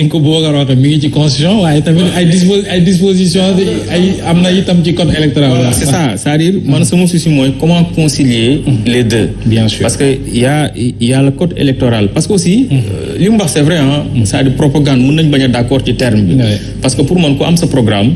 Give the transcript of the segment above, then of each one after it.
ko boo ko waxee mi ngi ci constitution waaye tamit ay dispositions am na itam ci code électoral. Voilà, c'est ça, c'est-à-dire man sama souci mooy comment concilier les deux. Bien sûr. Parce que y a le code électoral parce que aussi li mu wax c'est vrai c'est-à-dire propagande mën nañ bañ a d'accord ci terme bi. Parce que pour man ko am sa programme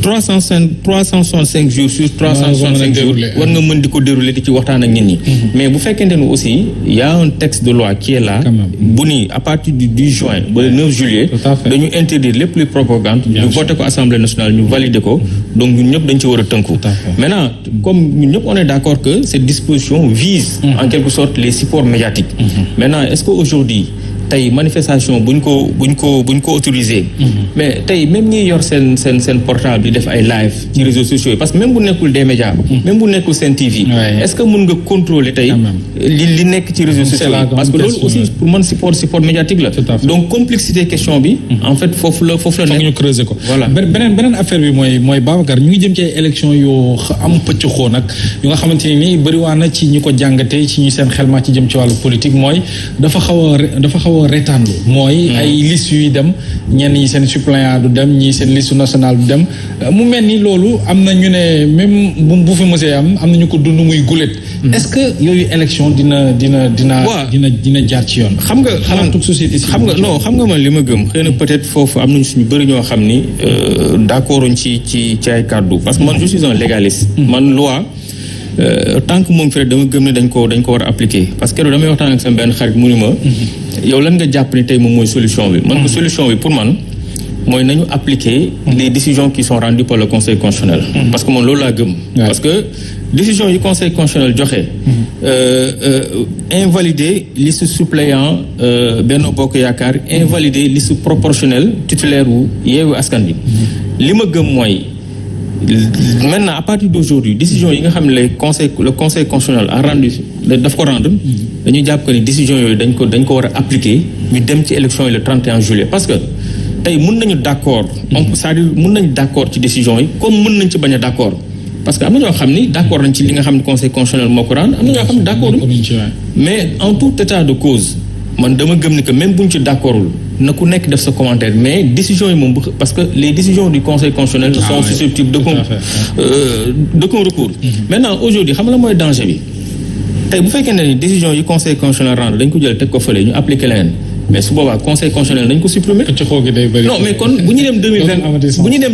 365 jours sur 365 jours war nga mën di ko dérouler di ci waxtaan ak nit ñi. Mais bu fekkente ne aussi y a un texte de loi qui est là bu ni à partir du 10 juin ba le 9 juillet dañu interdire lépp luy propagande ñu voté ko Assemblée nationale ñu valider ko donc ñun ñëpp dañ ci war a tënku. Maintenant comme ñun ñëpp on est d'accord que cette disposition vise en quelque sorte les supports médiatiques. Maintenant est-ce que aujourd'hui tey manifestation buñ ko autorisé. Mais tey même ñi yor seen portable di def ay live ci réseaux sociaux yi parce que même bu nekkul des médias. même bu nekkul seen TV. est-ce que mën nga contrôler tey li nekk ci réseaux sociaux yi parce que loolu aussi pour man support médiatique la. donc complexité question bi. en fait foofu la nekk ñu creuser ko. voilà beneen affaire bi mooy Babacar ñu ngi jëm ci ay élections yoo am pëcc xoo nag yu nga xamante ni bëriwaa na ci ñi ko jàngatee ci ñu seen xel ma ci jëm ci wàllu politique mooy dafa xaw a reetaanlu mooy ay liste yuy dem ñenn ñi seen suppléant du dem ñi seen liste nationale du dem mu mel ni loolu am na ñu ne même bu fi mosee am na ñu ko dund muy gulet. est-ce que yooyu élection dina jaar ci yoon. xam nga xalaatu société xam nga man li ma gëm xëy na peut-être foofu am nañu suñu bëri ñoo xam ni d'accorduñ ci ay kàddu parce que man je suis un légaliste. man loi tant que moom fi rek dama gëm ne dañ ko war a appliquer parce que damay waxtaan ak sama benn xarit mu ni ma yow lan nga jàpp ni tey moom mooy solution bi man ko solution bi pour man mooy nañu appliquer les décisions qui sont rendues par le conseil constitutionnel parce que moom loolu laa gëm parce que décision yi conseil constitutionnel joxe invalider liste suppléant Benno Bokk Yaakaar invalider liste proportionnelle titulaire wu Yewwi Askan Wi li ma gëm mooy maintenant à partir d'aujourd'hui décision yi nga xam ne le conseil constitutionnel a rendu daf ko rendre dañu jàpp que ni décision yooyu dañ ko war a appliquer ñu dem ci élection yi le 31 juillet parce que tey mën nañu d'accord c'est-à-dire mën nañu d'accord ci décision yi comme mën nañ ci bañ a d'accord parce que am na ñoo xam ni d'accord nañ ci li nga xam ne conseil constitutionnel moo ko rendre am na ñoo xam ne d'accord mais en tout état de cause man dama gëm ni que même buñ ci d'accordul na ku nekk def sa commentaire mais décision yi moom parce que les décisions du conseil constitutionnel sont susceptibles de recours maintenant aujourd'hui xam nga la mooy danger bi tey bu fekkee ne décision yi conseil constitutionnel rendre dañ ko jël teg ko fële ñu appliquer leneen mais su boobaa conseil constitutionnel nañ ko supprimer. non mais kon bu ñu dem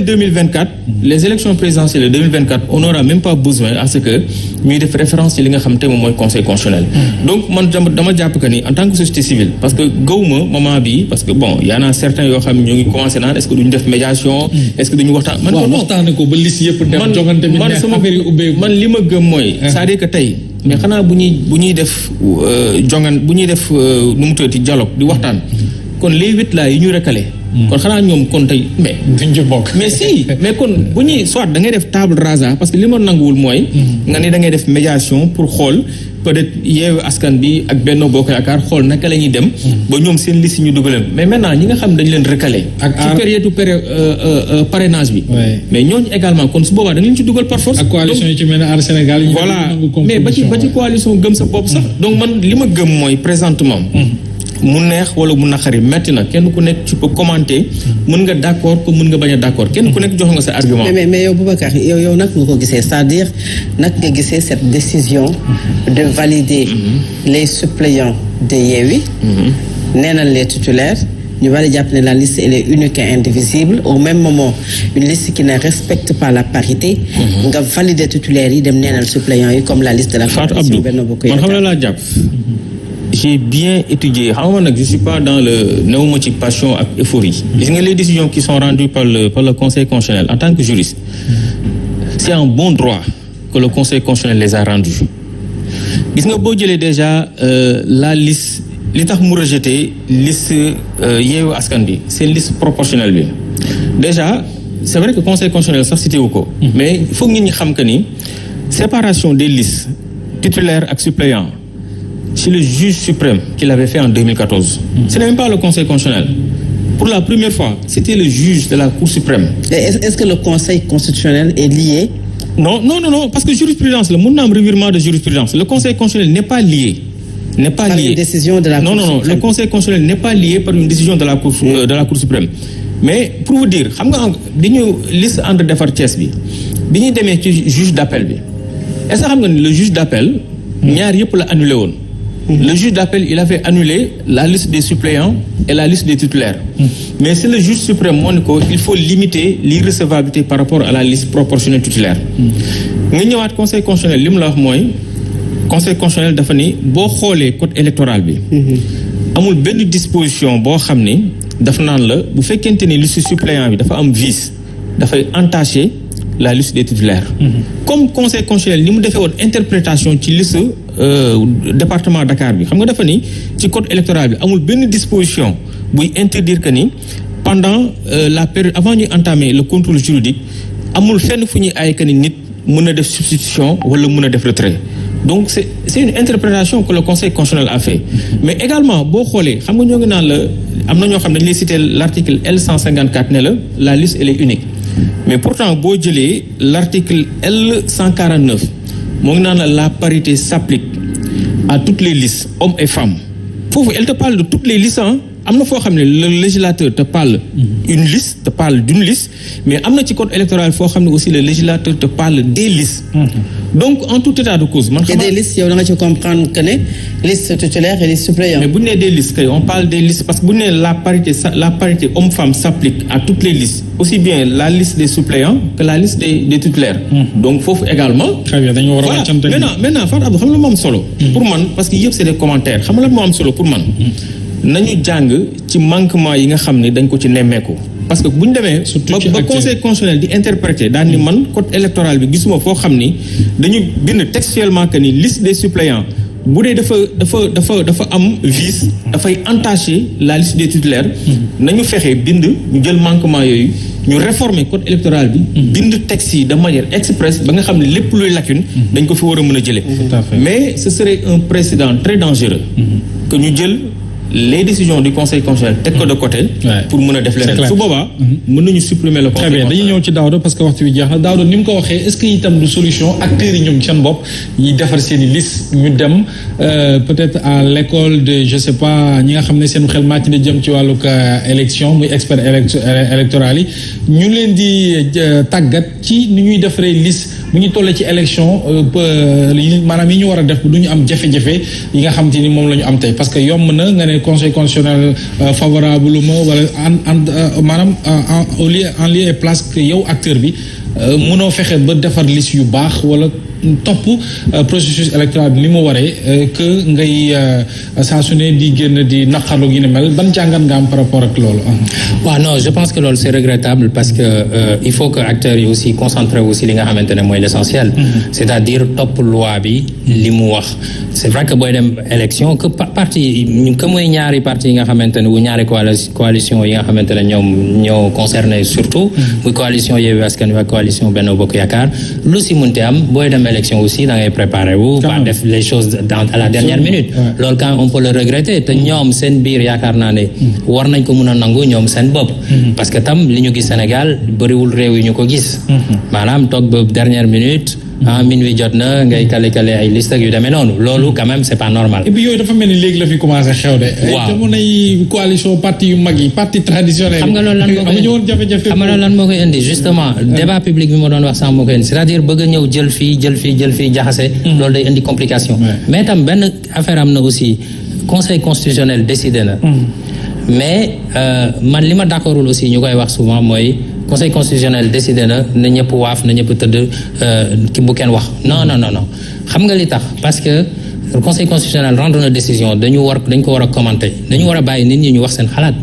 2024 les élections présidentielles de 2024 on n'aura même pas besoin à ce que ñuy def référence ci li nga xam te moom mooy conseil constitutionnel. donc man dama jàpp que ni en tant que société civile parce que gawuma moment bi parce que bon y en a certains yoo xam ne ñoo ngi commencé naan est-ce que duñu def médiation est-ce que duñu waxtaan. man waxtaanee ko ba liste yëpp dem jogante bi man li ma gëm mooy. c'est-à-dire que tey. mais xanaa bu ñuy def nu mu tuddati dialogue di waxtaan kon les 8 là yi ñu recalé. kon xanaa ñoom kon tey mais. duñ ci bokk mais si mais kon bu ñuy soit da ngay def table rasa parce que li ma nanguwul mooy. nga ni da ngay def médiation pour xool peut-être Yewwi Askan bi ak Benno Bokk Yaakaar xool naka la ñuy dem. ba ñoom seen liste ñu dugaleen mais maintenant ñi nga xam dañ leen recalé. ci période parrainage bi. mais ñooñu également kon su boobaa da nga leen ci dugal par force. ak coalition yi ci mel ne Aar Sénégal yi. voilà mais ba ci coalition gëm sa bopp sax. donc man li ma gëm mooy présentement. mu neex wala mu naqari metti na kenn ku nekk tu peux commenter mën nga d'accord ko mën nga bañ a d'accord kenn ku nekk jox nga sa argument. mais yow Boubacar yow nag nga ko gisee c'est-à-dire nag nga gisee cette décision de valider les suppléants de Yewwi neenal les titulaires ñu bari jàpp ne la liste elle est unique et indivisible au même moment une liste qui ne respecte pas la parité nga valider titulaires yi dem neenal suppléants yi comme la liste de la coalition Benno Bokk Yaakaar. man xam la laa jàpp j'ai bien étudié xam nga nag je suis pas dans le néewuma ci passion ak euphorie gis nga les décisions qui sont rendues par le conseil constitutionnel en tant que juriste c'est un bon droit que le conseil constitutionnel les a rendus gis nga boo jëlee déjà la liste li tax mu rejeté liste Yewwi Askan bi c'est liste proportionnelle bi déjà c'est vrai que conseil constitutionnel sax cité wu ko mais il faut nit ñi xam que ni séparation des listes titulaires ak suppléants c'est le juge suprême qui l'avait fait en 2014. Ce n'est même pas le conseil constitutionnel. Pour la première fois, c'était le juge de la Cour suprême. Est-ce que le conseil constitutionnel est lié? Non, parce que jurisprudence, le monde a un revirement de jurisprudence. Le conseil constitutionnel n'est pas lié. n'est pas par lié une décision de la Cour non suprême. le Conseil constitutionnel n'est pas lié par une décision de la Cour suprême mais pour vous dire xam nga dañu liste entre defar Thiès bi ñuy demee ci juge d'appel bi est-ce que xam nga ni le juge d'appel ñaar yëpp la annulé woon. Le juge d'appel il avait annulé la liste des suppléants et la liste des titulaires. Mais c'est le juge suprême moo ne ko il faut limiter l'irrecevabilité par rapport à la liste proportionnelle titulaire. nga ñëwaat conseil constitutionnel li mu la wax mooy conseil constitutionnel dafa ni boo xoolee code électoral bi. amul benn disposition boo xam ni dafa naan la bu fekkente ni liste suppléant bi dafa am vice dafay entacher la liste des titulaires. Comme conseil constitutionnel ni mu defee woon interprétation ci liste département Dakar bi xam nga dafa ni ci code électoral bi amul benn disposition buy interdire que ni pendant la période avant ñuy entamer le contrôle juridique amul fenn fu ñuy ay que ni nit mën a def substitution wala mën a def retrait. Donc c'est une interprétation que le conseil constitutionnel a fait. Mais également boo xoolee xam nga ñoo ngi naan la am na ñoo xam ne dañu lay citer l'article L154 ne la liste elle est unique. Mais pourtant boo jëlee l'article L149 moo ngi naan la parité s'applique à toutes les listes hommes et femmes foofu elle te parle de toutes les listes am na foo xam ne le législateur te parle une liste te parle d'une liste mais am na ci code électoral foo xam ne aussi le législateur te parle des listes. Donc en tout état de cause man xam des listes yow da nga ci comprendre que ne liste titulaire et liste suppléant. mais bu ñu nee des listes kay on parle des listes parce que bu ñu nee la parité homme-femme s'applique à toutes les listes aussi bien la liste des suppléants que la liste des titulaires. Donc foofu également. Très bien dañu war a wàccante. maintenant Fatou Abdou xam nga moo am solo. pour man parce que yëpp c'est des commentaires xam nga lan moo am solo pour man. nañu jàng ci manquement yi nga xam ne dañ ko ci nemmeeku. parce que bu ñu demee ba conseil constitutionnel di interpréter daan ni man code électoral bi gisuma foo xam ni dañu bind textuellement que ni liste des suppléants bu dee dafa am vice dafay entacher la liste des titulaires nañu fexe bind ñu jël manquement yooyu ñu réformer code électoral bi bind texte yi de manière expresse ba nga xam ne lépp luy lacune dañ ko fi war a mën a jëlee mais ce serait un précédent très dangereux que ñu jël les décisions du conseil constitutionnel teg ko de côté. pour mën a def leneen su boobaa. mën nañu supprimer le conseil constitutionnel. très bien dañuy ñëw ci Daouda parce que waxtu bi jeex na Daouda ni mu ko waxee est-ce que itam du solution acteurs yi ñoom seen bopp yi defar seen i liste ñu dem peut-être à l'école de je sais pas ñi nga xam ne seen xel màcc na jëm ci wàllug élection muy expert électoral yi ñu leen di tàggat ci ni ñuy defaree liste bu ñu tollee ci élection maanaam yi ñu war a def du ñu am jafe-jafe yi nga xam te ni moom la ñu am tey parce que yomb na nga ne conseil constitutionnel favorable ma wala maanaam en lieu et place que yow acteur bi mënoo fexe ba defar liste yu baax wala topp processus électoral bi ni mu waree que ngay saa su ne di génn di naqarlu gi ne mel ban jàngat nga am par rapport ak loolu. waaw non je pense que loolu c'est regrettable parce que il faut que acteurs yi aussi concentré aussi li nga xamante ne mooy l'essentiel. c'est-à-dire topp loi bi li mu wax. c'est vrai que booy dem élection que parti que mooy ñaari parti yi nga xamante ne wu ñaari coalition yi nga xamante ne ñoo concerné surtout. muy coalition Yewwi Askan Wi ak coalition Benno Bokk Yaakaar lu si mënte am booy dem élection aussi da ngay préparer wu pas def les choses à la dernière minute loolu quand on peut le regretter te ñoom seen biir yaakaar naa ne war nañ ko mën a nangu ñoom seen bopp parce que tam li ñu gis Sénégal bëriwul réew yi ñu ko gis maanaam toog ba dernière minute minuit jot na ngay kale ay liste ak yu demee noonu loolu quand même c'est pas normal. et puis yooyu dafa mel ni léegi la fi commencé xew de. waaw jamonoy coalition parti yu mag yi parti traditionnel. xam nga loolu lan moo koy amuñu woon jafe-jafe. xam nga loolu lan moo koy indi justement débat public bi ma doon wax sànq moo koy indi c'est-à-dire bëgg a ñëw jël fii jaxase. loolu day indi complication. mais tam benn affaire am na aussi conseil constitutionnel décidé na. mais man li ma d'accordul aussi ñu koy wax souvent mooy. conseil constitutionnel décidé na ñëpp waaf na ñëpp tëdd ki bu kenn wax non xam nga li tax parce que le conseil constitutionnel rendre na décision dañ ko war a commenter dañu war a bàyyi nit ñi ñu wax seen xalaat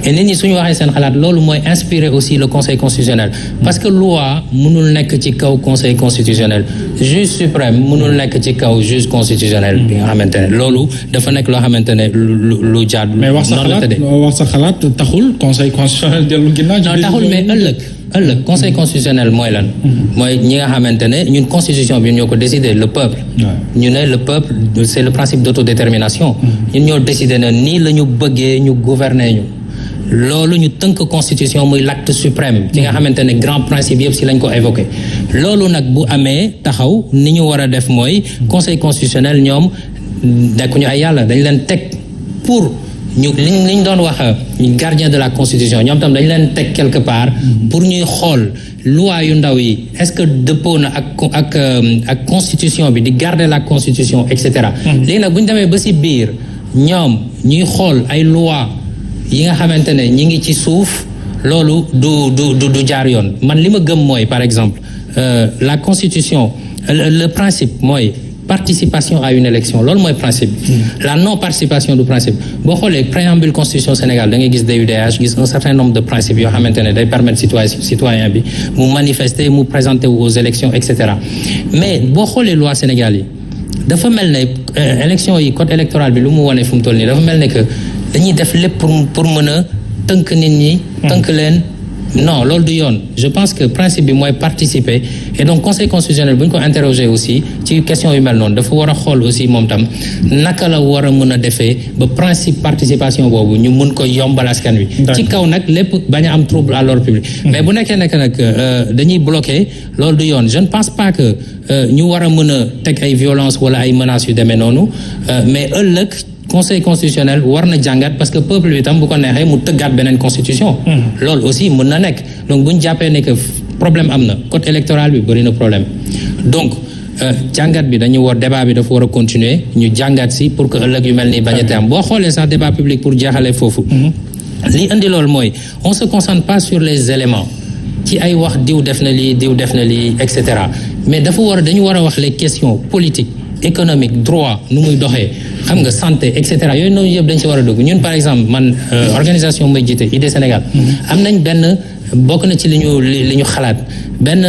et nit ñi suñu waxee seen xalaat loolu mooy inspirer aussi le conseil constitutionnel parce que loi mënul nekk ci kaw conseil constitutionnel juge suprême mënul nekk ci kaw juge constitutionnel bi nga xamante ne loolu dafa nekk loo xamante ne lu jaadu mais wax sa xalaat taxul conseil constitutionnel dellu ginnaaw non taxul mais ëllëg conseil constitutionnel mooy lan mooy ñi nga xamante ne ñun constitution bi ñoo ko décider le peuple ñu ne le peuple c'est le principe d'autodétermination ñun ñoo décider na nii la ñu bëggee ñu gouverner ñu loolu ñu tënk constitution muy l'acte suprême ki nga xamante ne grand principe yëpp si lañ ko évoqué loolu nag bu amee taxaw ni ñu war a def mooy conseil constitutionnel ñoom nekkuñu ay yàlla dañ leen teg pour ñu liñ doon wax gardien de la constitution ñoom tam dañ leen teg quelque part pour ñuy xool loi yu ndaw yi est-ce que dëppoo na ak constitution bi di garder la constitution et cetera. léegi nag bu ñu demee ba ci biir ñoom ñuy xool ay loi yi nga xamante ne ñi ngi ci suuf loolu du jaar yoon man li ma gëm mooy par exemple la constitution le principe mooy participation à une élection loolu mooy principe la non participation du principe boo xoolee préambule constitution Sénégal da ngay gis DUDH gis un certain nombre de principes yoo xamante ne day permettre citoyen bi mu manifester mu présenter aux élections et cetera mais boo xoolee loi Sénégal yi dafa mel ne élection yi code électoral bi lu mu wane fu mu toll nii dafa mel ne que dañuy def lépp pour mën a tënk nit ñi tënk leen non loolu du yoon je pense que principe bi mooy participer et donc conseil constitutionnel bu ñu ko interroger aussi ci question yu mel noonu dafa war a xool aussi moom tam naka la war a mën a defee ba principe participation boobu ñu mën ko yombal askan wi ci kaw nag lépp bañ a am trouble à l'ordre public mais bu nekkee nekk nag dañuy bloquer loolu du yoon je ne pense pas que ñu war a mën a teg ay violence wala ay menaces yu demee noonu mais ëllëg conseil constitutionnel war na jàngat parce que peuple bi tam bu ko neexee mu tëggaat beneen constitution loolu aussi mën na nekk donc bu ñu jàppee ne que problème am na code électoral bi bëri na problème donc jàngat bi dañu war débat bi dafa war a continuer ñu jàngat si pour que ëllëg yu mel nii bañ a te am boo xoolee sax débat public pour jeexale foofu li indi loolu mooy on se concentre pas sur les éléments ci ay wax diw def na lii et cetera mais dañu war a wax les questions politiques économique droit nu muy doxee xam nga santé et cetera yooyu noonu yëpp dañ ci war a dugg ñun par exemple man organisation may jiite idée Sénégal am nañ benn bokk na ci li ñu xalaat benn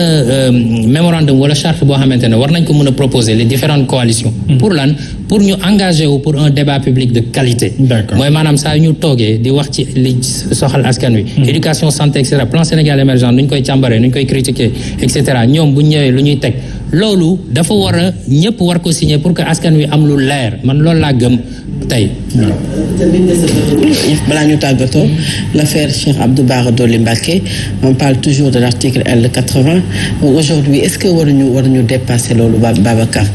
mémorandum wala charte boo xamante ne war nañ ko mën a proposer les différentes coalitions pour lan pour ñu engager wu pour un débat public de qualité mooy maanaam saa ñu toogee di wax ci li soxal askan wi éducation santé et cetera plan Sénégal émergent nu ñu koy càmbaree nu ñu koy critiquer et cetera ñoom bu ñëwee lu ñuy teg loolu dafa war a ñëpp war ko signer pour que askan wi am lu leer man loolu laa gëm tey. balaa ñu tàggatoo l'affaire Cheikh Abdou Bara Dolly Mbacké on parle toujours de l'article L80 aujourd'hui est-ce que waruñu dépasser loolu Babacar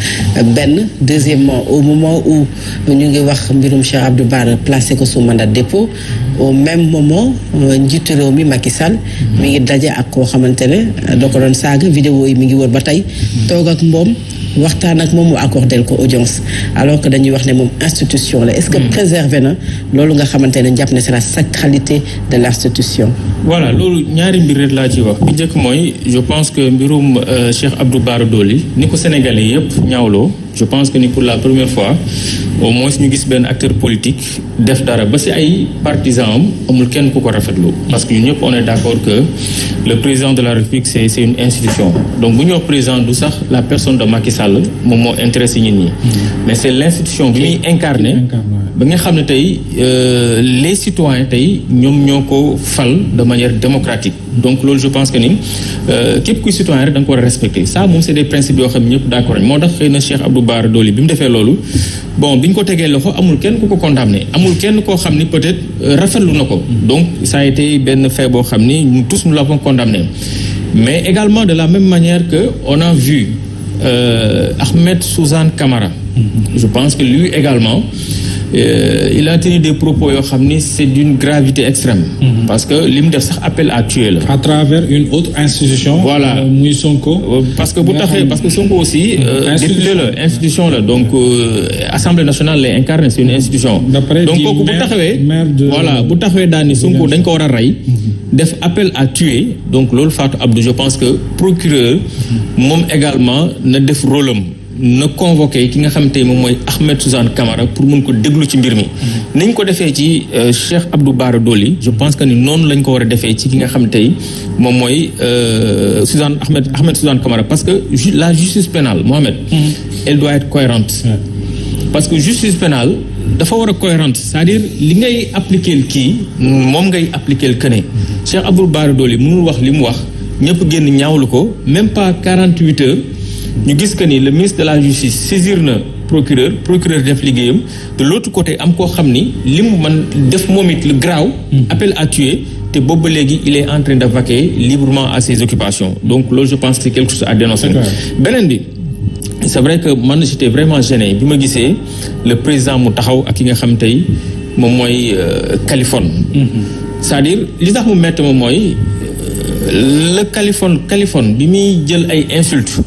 benn deuxièmement au moment où ñu ngi wax mbirum Cheikh Abdou Bara placé ko sous mandat de dépôt au même moment njiitu réew mi Macky Sall mi ngi daje ak koo xamante ne da ko doon saaga vidéo yi mi ngi wër ba tey toog ak moom waxtaan ak moom mu accordé ko audience alors que dañuy wax ne moom institution la est-ce que préserver na loolu nga xamante ne jàpp ne c'est la sacralité de l'institution. voilà loolu ñaari mbir rek laa ci wax bi njëkk mooy je pense que mbirum Cheikh Abdou Bara Dolly ni ko Sénégalais yëpp ñaawloo je pense que ni pour la première fois au moins ñu gis benn acteur politique def dara ba ci ay partisans am amul kenn ku ko rafetlu parce que ñun ñëpp on est d'accord que le président de la République c'est une institution donc bu ñu wax président du sax la personne de Macky Sall moom moo intéressé nit ñi mais c'est l'institution bi muy incarné ba nga xam ne tey les citoyens tey ñoom ñoo ko fal de manière démocratique donc loolu je pense que ni képp kuy citoyen rek da nga ko war a respecter ça moom c'est des principes yoo xam ne ñëpp d'accord moo tax xëy na Cheikh Abdou Bara Dolly bi mu defee loolu bon bi ñu ko tegee loxo amul kenn ku ko condamné amul kenn koo xam ni peut-être rafetlu na ko donc ça a été benn fait boo xam ni nous tous nous l'avons condamné mais également de la même manière que on a vu Ahmed Suzanne Camara je pense que lui également il a tenu des propos yoo xam ni c'est d'une gravité extrême parce que li mu def sax appel à tuer la à travers une autre institution voilà muy Sonko parce que bu taxee parce que Sonko aussi député la institution la donc Assemblée nationale lay incarné c'est une institution donc kooku bu taxawee voilà bu taxawee daal ni Sonko dañ ko war a rey def appel à tuer donc loolu Fatou Abdou je pense que procureur moom également na def rôle am na convoqué ki nga xam te moom mooy Ahmed Suzanne Camara pour mun ko déglu ci mbir mi nañ ko defee ci Cheikh Abdou Bara Dolly je pense que ni noonu lañ ko war a defee ci ki nga xam tey moom mooy Ahmed Suzanne Camara parce que la justice pénale Mohamed elle doit être cohérente parce que justice pénale dafa war a cohérente c'est-à-dire li ngay appliquer kii moom ngay appliquer këne Cheikh Abdou Bara Dolly mënul wax li mu wax ñëpp génn ñaawlu ko même pas 48 heures ñu gis que ni le ministre de la justice saisir na procureur def liggéeyam de l'autre côté am koo xam ni li mu mën def moom it le graaw appel à tuer te boobu ba léegi il est en train de vaquer librement à ses occupations donc loolu je pense que c'est quelque chose à dénoncer beneen bi c'est vrai que man j'étais vraiment gêné bi ma gisee le président mu taxaw ak ki nga xam tey moom mooy Kaliphone. c'est-à-dire li tax mu métti moom mooy le Kaliphone bi muy jël ay insultes.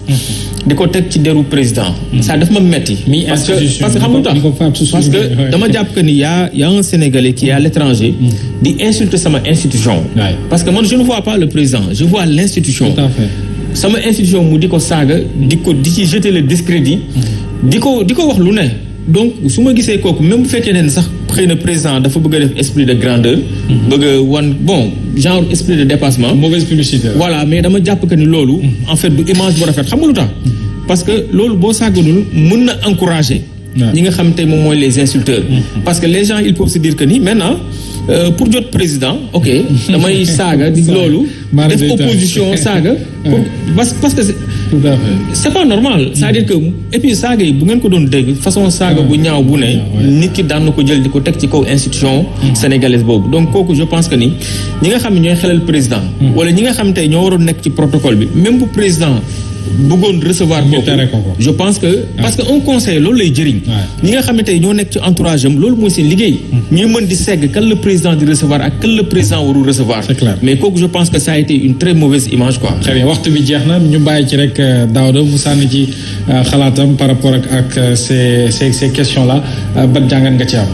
di ko teg ci deru président. ça daf ma metti parce que xam nga tax parce que dama jàpp que ni y a un Sénégalais qui est à l'étranger di insulter sama institution. parce que man je ne vois pas le président je vois l'institution. Tout à fait. sama institution mu di ko saaga di ci jeter le discrédit. di ko wax lu ne. donc su ma gisee kooku même bu fekkee ne sax xëy na président dafa bëgg a def esprit de grandeur. bëgg a wan bon genre esprit de dépassement. mauvaise publicité. voilà mais dama jàpp que ni loolu. en fait du image bu rafet xam nga lu tax. parce que loolu boo sàgganul mën na encourager. ñi nga xam tey moom mooy les insulteurs. parce que les gens ils peuvent se dire que ni maintenant pour jot président ok damay saaga di loolu. def opposition saaga. parce que tout à fait. c'est pas normal c'est-à-dire que et puis saaga yi bu ngeen ko doon dégg façon saaga bu ñaaw bu ne. nit ki daan na ko jël di ko teg ci kaw institution. sénégalaise boobu donc kooku je pense que ni ñi nga xam ne ñooy xelal président. wala ñi nga xam tey ñoo waroon nekk ci protocole bi même bu président. bëggoon recevoir kooku je pense que parce que un conseil loolu lay jëriñ ñi nga xamante ñoo nekk ci entourage am loolu mooy seen liggéey ñuy mën di segg kan le président di recevoir ak kan le président warul recevoir c'est clair mais kooku je pense que ça a été une très mauvaise image quoi. très bien waxtu bi jeex na ñu bàyyi ci rek Daouda mu sànni ci xalaatam par rapport ak ces questions là ban jàngat nga ci am.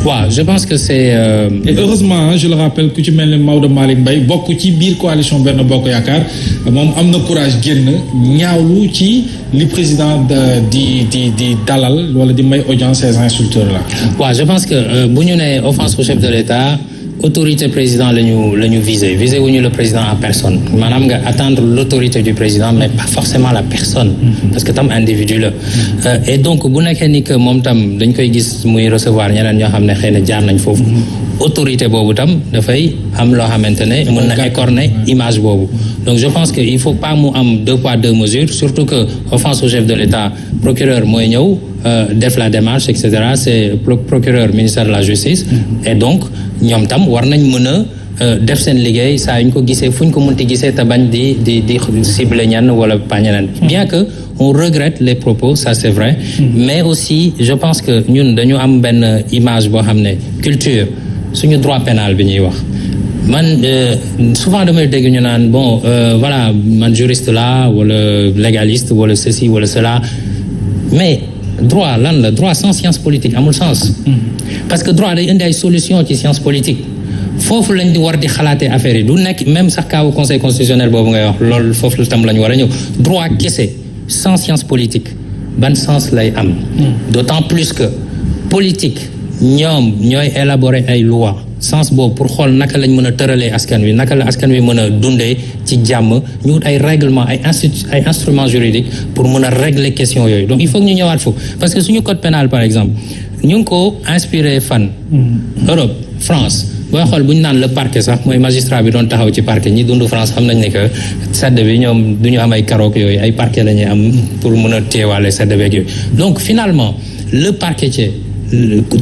waaw je pense que c'est et heureusement je le rappelle ku ci mel ne Maodo Malick Mbaye bokk ci biir coalition Benno Bokk Yaakaar moom am na courage génn ñaawlu ci li président di dalal wala di may audience ces insulteurs là. waaw je pense que bu ñu nee offense au chef de l'État autorité président la ñu viser wuñu le président en personne maanaam nga attendre l'autorité du président mais pas forcément la personne parce que tam individu la et donc bu nekkee ni que moom tam dañ koy gis muy recevoir ñeneen ñoo xam ne xëy na jaar nañ foofu autorité boobu tam dafay am loo xamante ne mën na écorner image boobu donc je pense que il faut pas mu am deux poids deux mesures surtout que offense au chef de l'État procureur mooy ñëw def la démarche et cetera c'est procureur ministère de la justice et donc ñoom tam war nañ mën a def seen liggéey saa yu ñu ko gisee fu ñu ko mënti gisee te bañ di cibler ñenn wala pas ñeneen bien que on regrette les propos ça c'est vrai mais aussi je pense que ñun dañu am benn image boo xam ne culture suñu droit pénal bi ñuy wax man souvent damay dégg ñu naan bon voilà man juriste là wala légaliste wala ceci wala cela mais droit lan la droit sans science politique amul sens parce que droit day indi ay solution ci science politique foofu lañ di war di xalaatee affaire yi du nekk même sax kaawu conseil constitutionnel boobu ngay wax loolu foofu tam la ñu war a ñëw droit kese sans science politique ban sens lay am d'autant plus que politique ñoom ñooy élaborer ay lois sens boobu pour xool naka lañ mën a tëralee askan wi naka la askan wi mën a dundee ci jàmm ñu wut ay règlement ay instruments juridiques pour mën a régler question yooyu donc il faut que ñu ñëwaat foofu parce que suñu code pénal par exemple ñu ngi ko inspiré fan Europe France booy xool bu ñu naan le parquet sax mooy magistrat bi doon taxaw ci parquet ñi dund France xam nañ ne que sedd bi ñoom du ñu am ay karook yooyu ay parquet la ñuy am pour mën a teewaale sedd beeg yooyu donc finalement le parquetier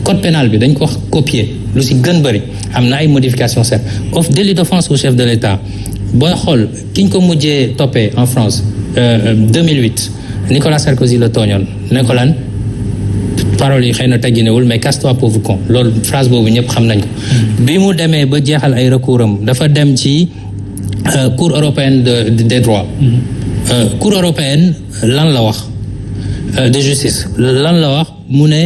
code pénal bi dañ ko copier lu si gën bëri am na ay modifications certes délit d'offense au chef de l'État booy xool ki ñu ko mujjee toppee en France 2008 Nicolas Sarkozy la tooñoon ne ko lan paroles yi xëy na tegginewul mais casse-toi pauvre con loolu phrase boobu ñëpp xam nañ ko bi mu demee ba jeexal ay recours am dafa dem ci cour européenne des droits cour européenne lan la wax de justice lan la wax mu ne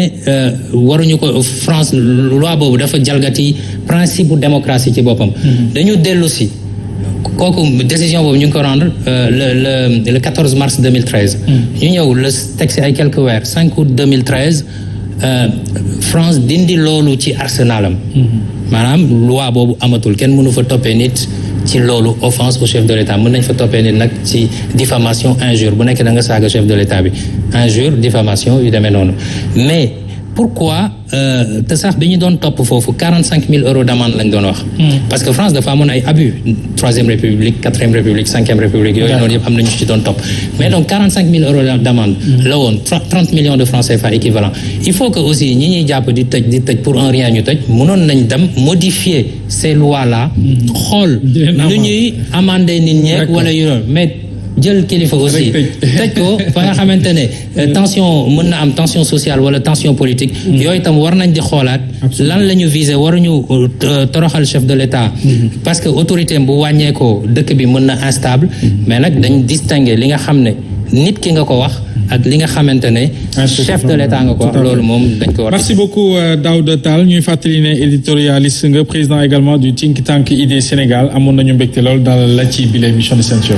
waruñu ko France loi boobu dafa jalgati principe bu démocratie ci boppam dañu dellu si kooku décision boobu ñu ngi ko rendre le 14 mars 2013 ñu ñëw le texte ay quelques weer 5 août 2013 France dindi loolu ci arsenalam maanaam loi boobu amatul kenn mënu fa toppee nit ci loolu offense au chef de l'État mën nañ fa toppee nit nag ci diffamation injure bu nekk da nga saaga chef de l'État bi injure diffamation yu demee noonu mais pourquoi te sax bi ñu doon topp foofu 45 000 euros d'amende lañ doon wax parce que France dafa amoon ay abus 3e république 4e république 5e république yooyu noonu yëpp am nañu ci doon topp mais donc 45 000 euros d'amende la woon 30 millions de francs CFA équivalent il faut que aussi ñi ñuy jàpp di tëj pour un rien ñu tëj mënoon nañ dem modifier ces lois là xool lu ñuy amender nit ñeek wala yu doon mais jël kilifa aussi tëj ko fa nga xamante ne tension mën na am tension sociale wala tension politique yooyu itam war nañ di xoolaat lan la ñu viser waruñu toroxal chef de l'État parce que autorité bu wàññeekoo dëkk bi mën na instable mais nag dañ distinguer li nga xam ne nit ki nga ko wax ak li nga xamante ne chef de l'État nga ko wax loolu moom dañ ko war. Merci beaucoup Daouda Tall ñuy fàttali ne éditorialiste nga président également du think tank Idées Sénégal amoon nañu mbégte lool dans la ci bile émission de Sen Show.